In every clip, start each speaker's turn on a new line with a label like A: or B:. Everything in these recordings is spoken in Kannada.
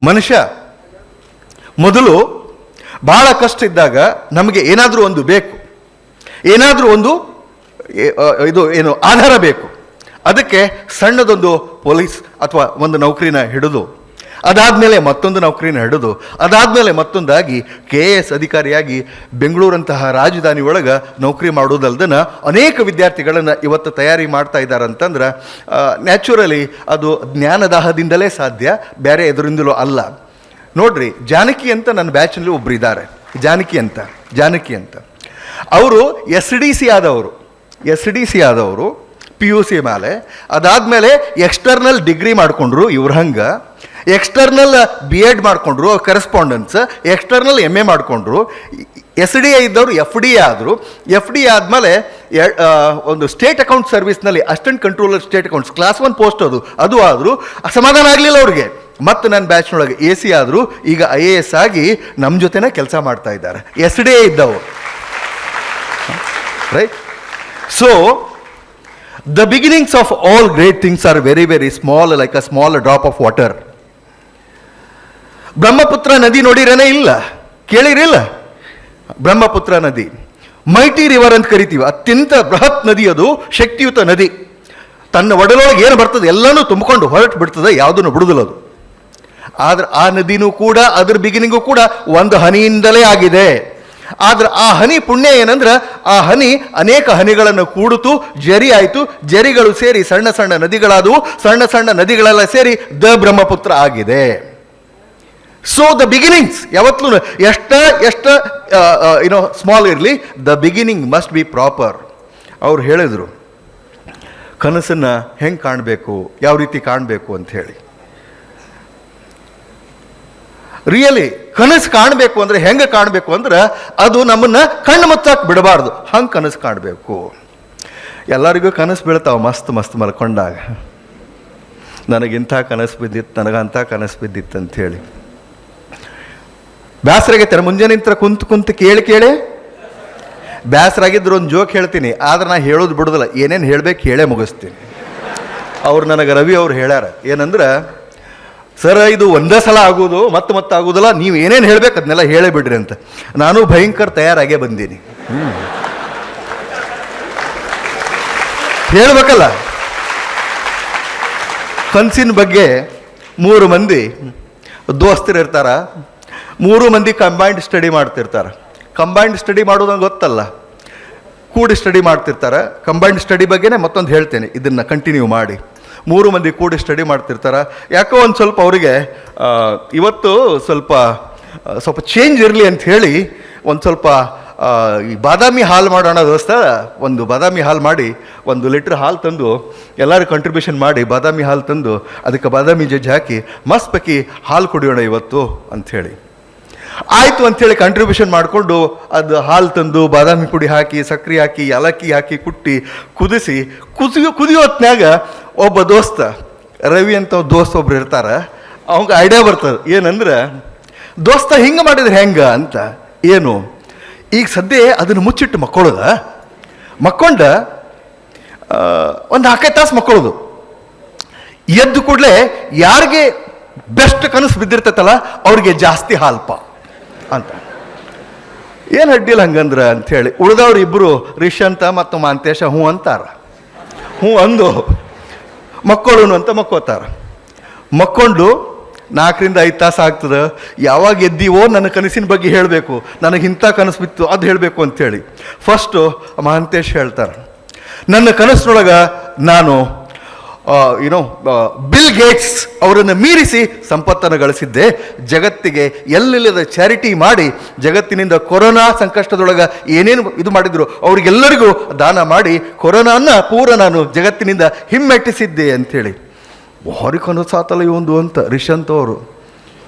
A: ಮನುಷ್ಯ ಮೊದಲು ಬಹಳ ಕಷ್ಟ ಇದ್ದಾಗ ನಮಗೆ ಏನಾದರೂ ಒಂದು ಬೇಕು, ಏನಾದರೂ ಒಂದು ಆಧಾರ ಬೇಕು. ಅದಕ್ಕೆ ಸಣ್ಣದೊಂದು ಪೊಲೀಸ್ ಅಥವಾ ಒಂದು ನೌಕರಿನ ಹಿಡಿದು, ಅದಾದಮೇಲೆ ಮತ್ತೊಂದು ನೌಕರಿನ ಹಿಡಿದು, ಅದಾದಮೇಲೆ ಮತ್ತೊಂದಾಗಿ KAS ಅಧಿಕಾರಿಯಾಗಿ ಬೆಂಗಳೂರಂತಹ ರಾಜಧಾನಿ ಒಳಗೆ ನೌಕರಿ ಮಾಡೋದಲ್ದನ ಅನೇಕ ವಿದ್ಯಾರ್ಥಿಗಳನ್ನು ಇವತ್ತು ತಯಾರಿ ಮಾಡ್ತಾ ಇದ್ದಾರೆ ಅಂತಂದ್ರೆ ನ್ಯಾಚುರಲಿ ಅದು ಜ್ಞಾನದಾಹದಿಂದಲೇ ಸಾಧ್ಯ, ಬೇರೆ ಎದುರಿಂದಲೂ ಅಲ್ಲ. ನೋಡ್ರಿ, ಜಾನಕಿ ಅಂತ ನನ್ನ ಬ್ಯಾಚ್ನಲ್ಲಿ ಒಬ್ರು ಇದ್ದಾರೆ, ಜಾನಕಿ ಅಂತ ಅವರು SDC ಆದವರು PUC ಮೇಲೆ. ಅದಾದಮೇಲೆ ಎಕ್ಸ್ಟರ್ನಲ್ ಡಿಗ್ರಿ ಮಾಡಿಕೊಂಡ್ರು, ಇವ್ರ ಹಂಗೆ ಎಕ್ಸ್ಟರ್ನಲ್ BEd ಮಾಡಿಕೊಂಡ್ರು, ಕರೆಸ್ಪಾಂಡೆನ್ಸ್, ಎಕ್ಸ್ಟರ್ನಲ್ MA ಮಾಡಿಕೊಂಡ್ರು. SDA ಇದ್ದವರು FDA ಆದರು. FDA ಆದಮೇಲೆ ಒಂದು ಸ್ಟೇಟ್ ಅಕೌಂಟ್ ಸರ್ವಿಸ್ನಲ್ಲಿ assistant controller state accounts class 1 post ಅದು ಆದರೂ ಸಮಾಧಾನ ಆಗಲಿಲ್ಲ ಅವ್ರಿಗೆ. ಮತ್ತು ನನ್ನ ಬ್ಯಾಚ್ನೊಳಗೆ AC ಆದರು, ಈಗ IAS ಆಗಿ ನಮ್ಮ ಜೊತೆನೇ ಕೆಲಸ ಮಾಡ್ತಾ ಇದ್ದಾರೆ, SDA ಇದ್ದವರು. Right? So the beginnings of all great things are very, very small, like a small drop of water. Brahmaputra ನದಿ ನೋಡಿರೇನೇ ಇಲ್ಲ, ಕೇಳಿರಿಲ್ಲ? ಬ್ರಹ್ಮಪುತ್ರ ನದಿ ಮೈಟಿ ರಿವರ್ ಅಂತ ಕರಿತೀವಿ, ಅತ್ಯಂತ ಬೃಹತ್ ನದಿ, ಅದು ಶಕ್ತಿಯುತ ನದಿ. ತನ್ನ ಒಡಲೊಳಗೆ ಏನು ಬರ್ತದೆ ಎಲ್ಲನೂ ತುಂಬಿಕೊಂಡು ಹೊರಟು ಬಿಡ್ತದೆ, ಯಾವುದನ್ನು ಬಿಡುದಿಲ್ಲ ಅದು. ಆದ್ರೆ ಆ ನದಿನೂ ಕೂಡ, ಅದ್ರ ಬಿಗಿನಿಂಗು ಕೂಡ ಒಂದು ಹನಿಯಿಂದಲೇ ಆಗಿದೆ. ಆದ್ರೆ ಆ ಹನಿ ಪುಣ್ಯ ಏನಂದ್ರೆ, ಆ ಹನಿ ಅನೇಕ ಹನಿಗಳನ್ನು ಕೂಡಿತು, ಜರಿ ಆಯಿತು, ಜರಿಗಳು ಸೇರಿ ಸಣ್ಣ ಸಣ್ಣ ನದಿಗಳಾದವು, ಸಣ್ಣ ಸಣ್ಣ ನದಿಗಳೆಲ್ಲ ಸೇರಿ ದ ಬ್ರಹ್ಮಪುತ್ರ ಆಗಿದೆ. ಸೊ ದ ಬಿಗಿನಿಂಗ್ಸ್ ಯಾವತ್ತೂ ಎಷ್ಟ ಸ್ಮಾಲ್ ಇರಲಿ, the beginning must be proper. ಅವ್ರು ಹೇಳಿದರು ಕನಸನ್ನು ಹೆಂಗೆ ಕಾಣಬೇಕು, ಯಾವ ರೀತಿ ಕಾಣಬೇಕು ಅಂತ ಹೇಳಿ. ರಿಯಲಿ ಕನಸು ಕಾಣಬೇಕು ಅಂದರೆ ಹೆಂಗೆ ಕಾಣಬೇಕು ಅಂದ್ರೆ, ಅದು ನಮ್ಮನ್ನು ಕಣ್ಣು ಮುಚ್ಚಾಕ್ ಬಿಡಬಾರ್ದು, ಹಂಗೆ ಕನಸು ಕಾಣಬೇಕು. ಎಲ್ಲರಿಗೂ ಕನಸು ಬೀಳ್ತಾವೆ ಮಸ್ತ್ ಮಸ್ತ್ ಮಲ್ಕೊಂಡಾಗ, ನನಗಿಂಥ ಕನಸು ಬಿದ್ದಿತ್ತು, ನನಗಂಥ ಕನಸು ಬಿದ್ದಿತ್ತು ಅಂಥೇಳಿ. ಬೇಸರಾಗೈತೆ ಮುಂಜಾನೆ ನಿಂತರ ಕುಂತು ಕೇಳಿ ಬೇಸರಾಗಿದ್ರು ಒಂದು ಜೋಕ್ ಹೇಳ್ತೀನಿ, ಆದ್ರೆ ನಾ ಹೇಳೋದು ಬಿಡೋದಿಲ್ಲ, ಏನೇನು ಹೇಳ್ಬೇಕು ಹೇಳೇ ಮುಗಿಸ್ತೀನಿ. ಅವ್ರು ನನಗೆ ರವಿ ಅವ್ರು ಹೇಳ್ಯಾರ ಏನಂದ್ರೆ, ಸರ್ ಇದು ಒಂದೇ ಸಲ ಆಗೋದು, ಮತ್ತೆ ಆಗೋದಿಲ್ಲ, ನೀವು ಏನೇನು ಹೇಳ್ಬೇಕು ಅದನ್ನೆಲ್ಲ ಹೇಳೇ ಬಿಡ್ರಿ ಅಂತ. ನಾನು ಭಯಂಕರ ತಯಾರಾಗೇ ಬಂದೀನಿ. ಹೇಳ್ಬೇಕಲ್ಲ. ಕನಸಿನ ಬಗ್ಗೆ 3 ಮಂದಿ ದೋಸ್ತರು ಇರ್ತಾರ, 3 ಮಂದಿ ಕಂಬೈನ್ಡ್ ಸ್ಟಡಿ ಮಾಡ್ತಿರ್ತಾರೆ. ಕಂಬೈನ್ಡ್ ಸ್ಟಡಿ ಮಾಡೋದಂಗೆ ಗೊತ್ತಲ್ಲ, ಕೂಡಿ ಸ್ಟಡಿ ಮಾಡ್ತಿರ್ತಾರೆ. ಕಂಬೈನ್ಡ್ ಸ್ಟಡಿ ಬಗ್ಗೆನೇ ಮತ್ತೊಂದು ಹೇಳ್ತೇನೆ, ಇದನ್ನು ಕಂಟಿನ್ಯೂ ಮಾಡಿ. 3 ಮಂದಿ ಕೂಡಿ ಸ್ಟಡಿ ಮಾಡ್ತಿರ್ತಾರೆ. ಯಾಕೋ ಒಂದು ಸ್ವಲ್ಪ ಅವರಿಗೆ ಇವತ್ತು ಸ್ವಲ್ಪ ಚೇಂಜ್ ಇರಲಿ ಅಂತ ಹೇಳಿ ಒಂದು ಸ್ವಲ್ಪ ಈ ಬಾದಾಮಿ ಹಾಲು ಮಾಡೋಣ ದೋಸ್ತ, ಒಂದು ಬಾದಾಮಿ ಹಾಲು ಮಾಡಿ 1 ಲೀಟ್ರ್ ಹಾಲು ತಂದು ಎಲ್ಲರೂ ಕಂಟ್ರಿಬ್ಯೂಷನ್ ಮಾಡಿ ಬಾದಾಮಿ ಹಾಲು ತಂದು ಅದಕ್ಕೆ ಬಾದಾಮಿ ಜಜ್ಜಿ ಹಾಕಿ ಮಸ್ತ್ ಪೈಕಿ ಹಾಲು ಕುಡಿಯೋಣ ಇವತ್ತು ಅಂಥೇಳಿ. ಆಯಿತು ಅಂಥೇಳಿ ಕಂಟ್ರಿಬ್ಯೂಷನ್ ಮಾಡಿಕೊಂಡು ಅದು ಹಾಲು ತಂದು ಬಾದಾಮಿ ಪುಡಿ ಹಾಕಿ, ಸಕ್ಕರೆ ಹಾಕಿ, ಏಲಕ್ಕಿ ಹಾಕಿ ಕುಟ್ಟಿ ಕುದಿಯೋ ಹೊತ್ನ್ಯಾಗ ಒಬ್ಬ ದೋಸ್ತ, ರವಿ ಅಂತ ದೋಸ್ತ ಒಬ್ರು ಇರ್ತಾರೆ, ಅವಂಗೆ ಐಡಿಯಾ ಬರ್ತದೆ. ಏನಂದ್ರೆ, ದೋಸ್ತ ಹಿಂಗೆ ಮಾಡಿದ್ರೆ ಹೆಂಗ ಅಂತ. ಏನು, ಈಗ ಸದ್ಯ ಅದನ್ನು ಮುಚ್ಚಿಟ್ಟು ಮಕ್ಕೊಂಡ ಒಂದು 4 ತಾಸು ಮಕ್ಕೊಳ್ಳೋದು. ಎದ್ದು ಕೂಡಲೇ ಯಾರಿಗೆ ಬೆಸ್ಟ್ ಕನಸು ಬಿದ್ದಿರ್ತೈತಲ್ಲ ಅವ್ರಿಗೆ ಜಾಸ್ತಿ ಹಾಲ್ಪ ಅಂತ. ಏನು ಅಡ್ಡಿಲ್ಲ ಹಂಗಂದ್ರೆ ಅಂಥೇಳಿ ಉಳಿದವ್ರು ಇಬ್ಬರು ರಿಷಂತ ಮತ್ತು ಮಾಂತೇಶ ಅಂತಾರ. ಅಂದು ಮಕ್ಕಳು ಅಂತ ಮಕ್ಕೋತಾರ. ಮಕ್ಕೊಂಡು 4 ರಿಂದ 5 ತಾಸು ಆಗ್ತದೆ. ಯಾವಾಗ ಎದ್ದೀವೋ ನನ್ನ ಕನಸಿನ ಬಗ್ಗೆ ಹೇಳಬೇಕು, ನನಗಿಂಥ ಕನಸು ಬಿತ್ತು ಅದು ಹೇಳಬೇಕು ಅಂಥೇಳಿ. ಫಸ್ಟು ಮಹಾಂತೇಶ್ ಹೇಳ್ತಾರೆ, ನನ್ನ ಕನಸಿನೊಳಗೆ ನಾನು ಬಿಲ್ ಗೇಟ್ಸ್ ಅವರನ್ನು ಮೀರಿಸಿ ಸಂಪತ್ತನ್ನು ಗಳಿಸಿದ್ದೆ. ಜಗತ್ತಿಗೆ ಎಲ್ಲೆಲ್ಲದ ಚಾರಿಟಿ ಮಾಡಿ, ಜಗತ್ತಿನಿಂದ ಕೊರೋನಾ ಸಂಕಷ್ಟದೊಳಗೆ ಏನೇನು ಇದು ಮಾಡಿದ್ರು ಅವರಿಗೆಲ್ಲರಿಗೂ ದಾನ ಮಾಡಿ ಕೊರೋನಾನ ಪೂರ ನಾನು ಜಗತ್ತಿನಿಂದ ಹಿಮ್ಮೆಟ್ಟಿಸಿದ್ದೆ ಅಂಥೇಳಿ. ಭಾರಿ ಕನಸು ಆತಲ್ಲ ಇವೊಂದು ಅಂತ ರಿಷಂತ್ ಅವರು.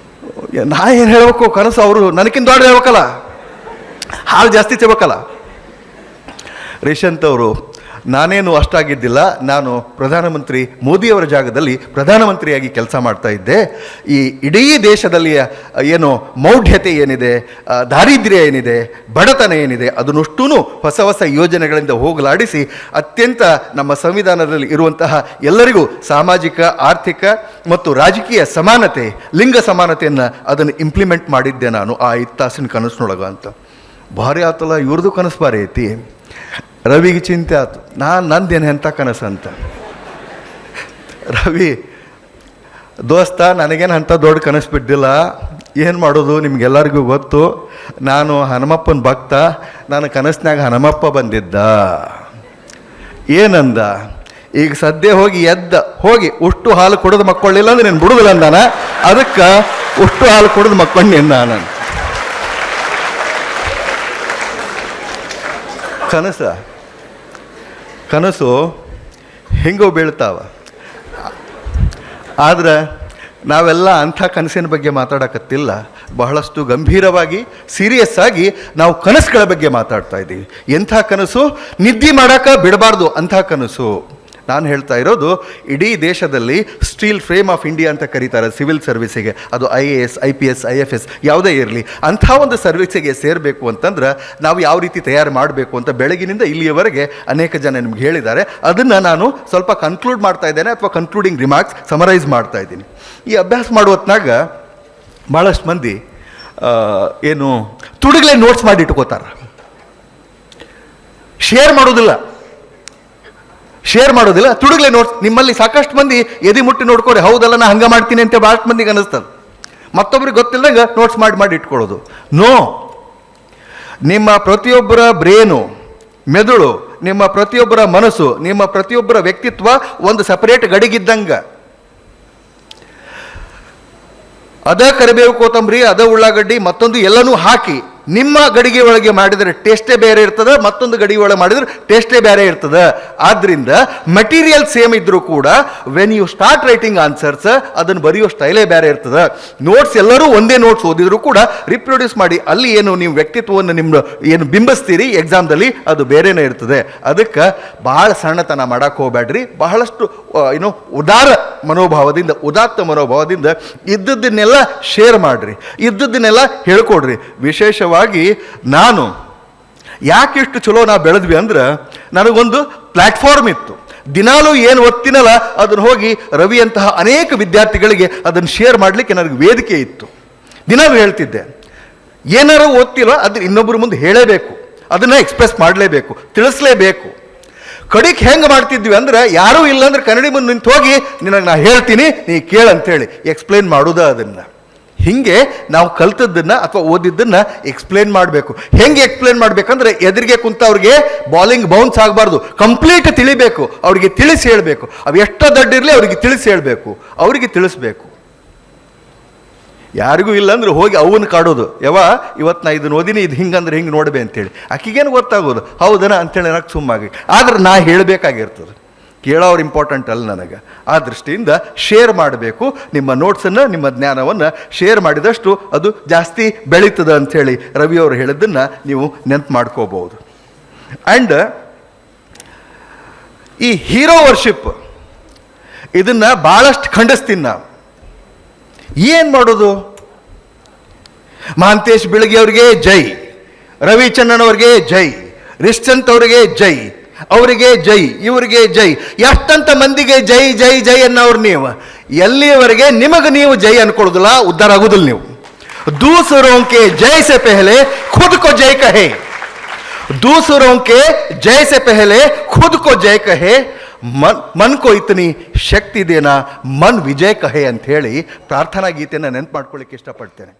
A: ನಾ ಏನು ಹೇಳ್ಬೇಕು, ಕನಸು ಅವರು ನನಗಿಂತ ದೊಡ್ಡ ಹೇಳ್ಬೇಕಲ್ಲ, ಹಾಲು ಜಾಸ್ತಿ ತಿಳ್ಬೇಕಲ್ಲ. ರಿಷಂತ್ ಅವರು ನಾನೇನು ಅಷ್ಟಾಗಿದ್ದಿಲ್ಲ. ನಾನು ಪ್ರಧಾನಮಂತ್ರಿ ಮೋದಿಯವರ ಜಾಗದಲ್ಲಿ ಪ್ರಧಾನಮಂತ್ರಿಯಾಗಿ ಕೆಲಸ ಮಾಡ್ತಾ ಇದ್ದೆ. ಈ ಇಡೀ ದೇಶದಲ್ಲಿ ಏನು ಮೌಢ್ಯತೆ ಏನಿದೆ, ದಾರಿದ್ರ್ಯ ಏನಿದೆ, ಬಡತನ ಏನಿದೆ, ಅದನ್ನಷ್ಟೂ ಹೊಸ ಹೊಸ ಯೋಜನೆಗಳಿಂದ ಹೋಗಲಾಡಿಸಿ ಅತ್ಯಂತ ನಮ್ಮ ಸಂವಿಧಾನದಲ್ಲಿ ಇರುವಂತಹ ಎಲ್ಲರಿಗೂ ಸಾಮಾಜಿಕ, ಆರ್ಥಿಕ ಮತ್ತು ರಾಜಕೀಯ ಸಮಾನತೆ, ಲಿಂಗ ಸಮಾನತೆಯನ್ನು ಅದನ್ನು ಇಂಪ್ಲಿಮೆಂಟ್ ಮಾಡಿದ್ದೆ ನಾನು ಆ 5 ತಾಸಿನ ಕನಸಿನೊಳಗೆ ಅಂತ. ಭಾರಿ ಆತಲ್ಲ, ಇವ್ರದ್ದು ಕನಸು ಭಾರಿ ಐತಿ. ರವಿಗೆ ಚಿಂತೆ ಆಯ್ತು, ನಂದೇನು ಎಂಥ ಕನಸು ಅಂತ. ರವಿ, ದೋಸ್ತ ನನಗೇನು ಅಂಥ ದೊಡ್ಡ ಕನಸು ಬಿದ್ದಿಲ್ಲ, ಏನು ಮಾಡೋದು ನಿಮಗೆಲ್ಲರಿಗೂ ಗೊತ್ತು, ನಾನು ಹನುಮಪ್ಪನ ಭಕ್ತ, ನಾನು ಕನಸಿನಾಗ ಹನುಮಪ್ಪ ಬಂದಿದ್ದ. ಏನಂದ, ಈಗ ಸದ್ಯ ಹೋಗಿ ಉಷ್ಟು ಹಾಲು ಕುಡಿದು ಮಕ್ಕೊಳ್ಳಿಲ್ಲ ಅಂದ್ರೆ ನೀನು ಬಿಡುದಿಲ್ಲ ಅಂದಾನ, ಅದಕ್ಕೆ ಉಷ್ಟು ಹಾಲು ಕುಡಿದು ಮಕ್ಕೊಂಡೇನು ನಾನು. ಕನಸು ಹೆಂಗೋ ಬೀಳ್ತಾವ. ಆದ್ರೆ ನಾವೆಲ್ಲ ಅಂಥ ಕನಸಿನ ಬಗ್ಗೆ ಮಾತಾಡಕತ್ತಿಲ್ಲ, ಬಹಳಷ್ಟು ಗಂಭೀರವಾಗಿ ಸೀರಿಯಸ್ ಆಗಿ ನಾವು ಕನಸುಗಳ ಬಗ್ಗೆ ಮಾತಾಡ್ತಾ ಇದ್ದೀವಿ. ಎಂಥ ಕನಸು? ನಿದ್ದೆ ಮಾಡೋಕೆ ಬಿಡಬಾರ್ದು ಅಂಥ ಕನಸು. ನಾನು ಹೇಳ್ತಾ ಇರೋದು, ಇಡೀ ದೇಶದಲ್ಲಿ ಸ್ಟೀಲ್ ಫ್ರೇಮ್ ಆಫ್ ಇಂಡಿಯಾ ಅಂತ ಕರೀತಾರೆ ಸಿವಿಲ್ ಸರ್ವಿಸಿಗೆ. ಅದು IAS, IPS, IFS ಯಾವುದೇ ಇರಲಿ, ಅಂಥ ಒಂದು ಸರ್ವಿಸಿಗೆ ಸೇರಬೇಕು ಅಂತಂದ್ರೆ ನಾವು ಯಾವ ರೀತಿ ತಯಾರು ಮಾಡಬೇಕು ಅಂತ ಬೆಳಗಿನಿಂದ ಇಲ್ಲಿಯವರೆಗೆ ಅನೇಕ ಜನ ನಿಮ್ಗೆ ಹೇಳಿದ್ದಾರೆ. ಅದನ್ನು ನಾನು ಸ್ವಲ್ಪ ಕನ್ಕ್ಲೂಡ್ ಮಾಡ್ತಾ ಇದ್ದೇನೆ, ಅಥವಾ ಕನ್ಕ್ಲೂಡಿಂಗ್ ರಿಮಾರ್ಕ್ಸ್ ಸಮರೈಸ್ ಮಾಡ್ತಾ ಇದ್ದೀನಿ. ಈ ಅಭ್ಯಾಸ ಮಾಡುವತ್ನಾಗ ಭಾಳಷ್ಟು ಮಂದಿ ಏನು ತುಡುಗಲೇ ನೋಟ್ಸ್ ಮಾಡಿ ಇಟ್ಕೋತಾರೆ, ಶೇರ್ ಮಾಡೋದಿಲ್ಲ, ತುಡುಗಲೇ ನೋಟ್ಸ್. ನಿಮ್ಮಲ್ಲಿ ಸಾಕಷ್ಟು ಮಂದಿ ಎದಿ ಮುಟ್ಟಿ ನೋಡ್ಕೊರಿ, ಹೌದಲ್ಲ ನಾ ಹಂಗೆ ಮಾಡ್ತೀನಿ ಅಂತ ಭಾಳಷ್ಟು ಮಂದಿಗೆ ಅನ್ನಿಸ್ತದೆ. ಮತ್ತೊಬ್ರಿಗೆ ಗೊತ್ತಿಲ್ಲದಂಗೆ ನೋಟ್ಸ್ ಮಾಡಿ ಇಟ್ಕೊಳ್ಳೋದು. ನೋ, ನಿಮ್ಮ ಪ್ರತಿಯೊಬ್ಬರ ಬ್ರೇನು, ಮೆದುಳು, ನಿಮ್ಮ ಪ್ರತಿಯೊಬ್ಬರ ಮನಸ್ಸು, ನಿಮ್ಮ ಪ್ರತಿಯೊಬ್ಬರ ವ್ಯಕ್ತಿತ್ವ ಒಂದು ಸಪರೇಟ್ ಗಡಿಗಿದ್ದಂಗೆ. ಅದ ಕರಿಬೇವು, ಕೊತ್ತಂಬರಿ, ಅದ ಉಳ್ಳಾಗಡ್ಡಿ, ಮತ್ತೊಂದು ಎಲ್ಲನೂ ಹಾಕಿ ನಿಮ್ಮ ಗಡಿಗೆ ಒಳಗೆ ಮಾಡಿದರೆ ಟೇಸ್ಟೇ ಬೇರೆ ಇರ್ತದೆ, ಮತ್ತೊಂದು ಗಡಿಗೆ ಒಳಗೆ ಮಾಡಿದರೆ ಟೇಸ್ಟೇ ಬೇರೆ ಇರ್ತದೆ. ಆದ್ದರಿಂದ ಮಟೀರಿಯಲ್ ಸೇಮ್ ಇದ್ರೂ ಕೂಡ when you start writing answers ಅದನ್ನು ಬರೆಯೋ ಸ್ಟೈಲೇ ಬೇರೆ ಇರ್ತದೆ. ನೋಟ್ಸ್ ಎಲ್ಲರೂ ಒಂದೇ ನೋಟ್ಸ್ ಓದಿದ್ರು ಕೂಡ ರಿಪ್ರೊಡ್ಯೂಸ್ ಮಾಡಿ ಅಲ್ಲಿ ಏನು ನೀವು ವ್ಯಕ್ತಿತ್ವವನ್ನು ನಿಮ್ಮ ಏನು ಬಿಂಬಿಸ್ತೀರಿ ಎಕ್ಸಾಮ್ದಲ್ಲಿ ಅದು ಬೇರೆನೇ ಇರ್ತದೆ. ಅದಕ್ಕೆ ಬಹಳ ಸಣ್ಣತನ ಮಾಡಕ್ಕೆ ಹೋಗ್ಬೇಡ್ರಿ. ಬಹಳಷ್ಟು ಉದಾತ್ತ ಮನೋಭಾವದಿಂದ ಇದ್ದದ್ದನ್ನೆಲ್ಲ ಶೇರ್ ಮಾಡ್ರಿ, ಇದ್ದದ್ದನ್ನೆಲ್ಲ ಹೇಳ್ಕೊಡ್ರಿ. ವಿಶೇಷವಾಗಿ ನಾನು ಯಾಕೆ ಇಷ್ಟು ಚಲೋ ನಾವು ಬೆಳೆದ್ವಿ ಅಂದ್ರೆ, ನನಗೊಂದು ಪ್ಲ್ಯಾಟ್ಫಾರ್ಮ್ ಇತ್ತು. ದಿನಾಲೂ ಏನು ಓದ್ತೀನಲ್ಲ ಅದನ್ನು ಹೋಗಿ ರವಿಯಂತಹ ಅನೇಕ ವಿದ್ಯಾರ್ಥಿಗಳಿಗೆ ಅದನ್ನು ಶೇರ್ ಮಾಡಲಿಕ್ಕೆ ನನಗೆ ವೇದಿಕೆ ಇತ್ತು. ದಿನಾಲೂ ಹೇಳ್ತಿದ್ದೆ, ಏನಾರು ಓದ್ತಿಲ್ಲ ಅದು ಇನ್ನೊಬ್ಬರ ಮುಂದೆ ಹೇಳಲೇಬೇಕು, ಅದನ್ನು ಎಕ್ಸ್ಪ್ರೆಸ್ ಮಾಡಲೇಬೇಕು, ತಿಳಿಸ್ಲೇಬೇಕು. ಕಡಿಗೆ ಹೆಂಗೆ ಮಾಡ್ತಿದ್ವಿ ಅಂದ್ರೆ, ಯಾರೂ ಇಲ್ಲಾಂದ್ರೆ ಕನ್ನಡಿ ಮುಂದೆ ನಿಂತು ಹೋಗಿ ನಿನಗೆ ನಾ ಹೇಳ್ತೀನಿ ನೀ ಕೇಳಂತೇಳಿ ಎಕ್ಸ್ಪ್ಲೇನ್ ಮಾಡೋದ. ಅದನ್ನು ಹಿಂಗೆ ನಾವು ಕಲ್ತದ್ದನ್ನು ಅಥವಾ ಓದಿದ್ದನ್ನು ಎಕ್ಸ್ಪ್ಲೇನ್ ಮಾಡಬೇಕು. ಹೆಂಗೆ ಎಕ್ಸ್ಪ್ಲೇನ್ ಮಾಡಬೇಕಂದ್ರೆ, ಎದುರಿಗೆ ಕುಂತವ್ರಿಗೆ ಬಾಲಿಂಗ್ ಬೌನ್ಸ್ ಆಗಬಾರ್ದು, ಕಂಪ್ಲೀಟ್ ತಿಳಿಬೇಕು, ಅವ್ರಿಗೆ ತಿಳಿಸಿ ಹೇಳಬೇಕು. ಅವು ಎಷ್ಟೋ ದಡ್ಡಿರಲಿ ಅವ್ರಿಗೆ ತಿಳಿಸಿ ಹೇಳಬೇಕು, ಅವರಿಗೆ ತಿಳಿಸ್ಬೇಕು. ಯಾರಿಗೂ ಇಲ್ಲಾಂದ್ರೆ ಹೋಗಿ ಅವನ್ನ ಕಾಡೋದು, ಇವತ್ತು ನಾ ಇದನ್ನು ಓದಿನಿ, ಇದು ಹಿಂಗಂದ್ರೆ ಹಿಂಗೆ ನೋಡ್ಬೇ ಅಂತೇಳಿ. ಆಕಿಗೇನು ಗೊತ್ತಾಗೋದು, ಹೌದನ ಅಂತೇಳಿ ನನಗೆ ಸುಮ್ಮಾಗಿ. ಆದ್ರೆ ನಾ ಹೇಳಬೇಕಾಗಿರ್ತದೆ, ಕೇಳೋರು ಇಂಪಾರ್ಟೆಂಟ್ ಅಲ್ಲ ನನಗೆ. ಆ ದೃಷ್ಟಿಯಿಂದ ಶೇರ್ ಮಾಡಬೇಕು. ನಿಮ್ಮ ನೋಟ್ಸನ್ನು, ನಿಮ್ಮ ಜ್ಞಾನವನ್ನು ಶೇರ್ ಮಾಡಿದಷ್ಟು ಅದು ಜಾಸ್ತಿ ಬೆಳೀತದೆ ಅಂಥೇಳಿ ರವಿಯವರು ಹೇಳಿದ್ದನ್ನು ನೀವು ನೆನಪು ಮಾಡ್ಕೋಬಹುದು. ಆ್ಯಂಡ್ ಈ ಹೀರೋ ವರ್ಷಿಪ್ ಇದನ್ನು ಭಾಳಷ್ಟು ಖಂಡಿಸ್ತೀನಿ ನಾವು. ಏನು ಮಾಡೋದು? ಮಹಾಂತೇಶ್ ಬಿಳಗಿ ಅವರಿಗೆ ಜೈ, ರವಿಚಂದ್ರನ್ ಅವರಿಗೆ ಜೈ, ರಿಶ್ಚಂತ್ ಅವರಿಗೆ ಜೈ, ಅವರಿಗೆ ಜೈ, ಇವರಿಗೆ ಜೈ, ಎಷ್ಟಂತ ಮಂದಿಗೆ ಜೈ ಜೈ ಜೈ ಅನ್ನೋರು ನೀವು. ಎಲ್ಲಿಯವರೆಗೆ ನಿಮಗೆ ನೀವು ಜೈ ಅನ್ಕೊಳ್ಳೋದಿಲ್ಲ, ಉದ್ಧಾರ ಆಗೋದಿಲ್ಲ ನೀವು. दूसरों के जय से पहले खुद को जय कहे, दूसरों के जय से पहले खुद को जय कहे, मन को इतनी ಶಕ್ತಿ ದೇನಾ ಮನ್ ವಿಜಯ್ ಕಹೆ ಅಂತ ಹೇಳಿ ಪ್ರಾರ್ಥನಾ ಗೀತೆಯನ್ನು ನೆನಪು ಮಾಡ್ಕೊಳ್ಳಿಕ್ಕೆ ಇಷ್ಟಪಡ್ತೇನೆ.